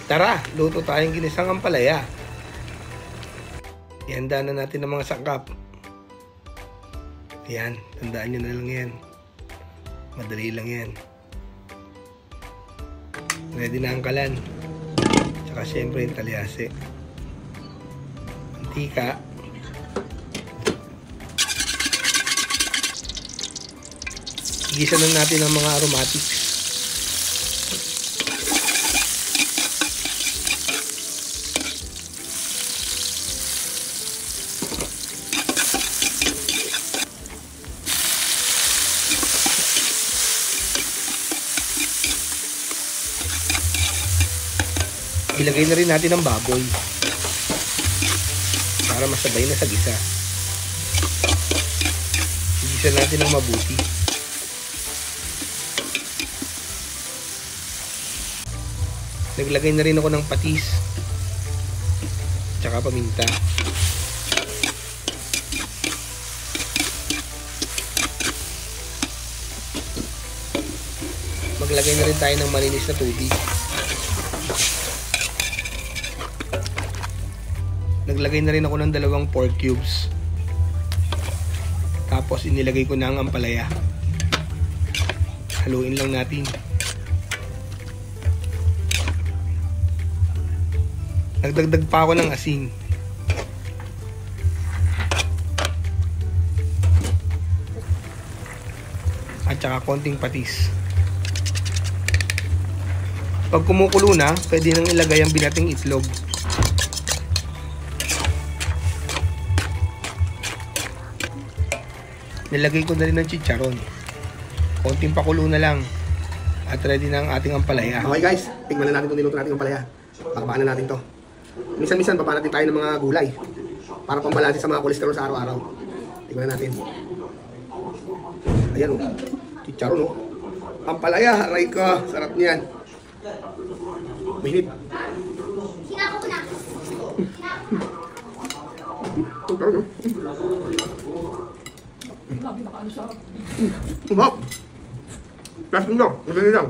Tara, luto tayong ginisang ampalaya. Ihanda na natin ang mga sangkap. Ayan, tandaan nyo na lang yan. Madali lang yan. Ready na ang kalan. Tsaka syempre yung talyase. Mantika. Igisa na natin ang mga aromatics. Ilagay na rin natin ang baboy para masabay na sa gisa. Igisa natin ng mabuti. Naglagay na rin ako ng patis tsaka paminta. Maglagay na rin tayo ng malinis na tubig. Naglagay na rin ako ng 2 pork cubes. Tapos inilagay ko na ang ampalaya. Haluin lang natin. Nagdagdag pa ako ng asin. At saka konting patis. Pag kumukulo na, pwede nang ilagay ang binating itlog. Nilagay ko na rin ng chicharon. Konting pakulo na lang. At ready na ang ating ampalaya. Okay guys, tingnan na natin itong niluto natin ampalaya. Pakabaan na natin to. Minsan-minsan papaan natin tayo ng mga gulay para pambalanse sa mga kolesterol sa araw-araw. Tingnan natin. Ayan o. Chicharon o. Ampalaya, aray ka. Sarap niyan. Mahirip. Sinako ko na. Wow! Plastic lang. Madali lang.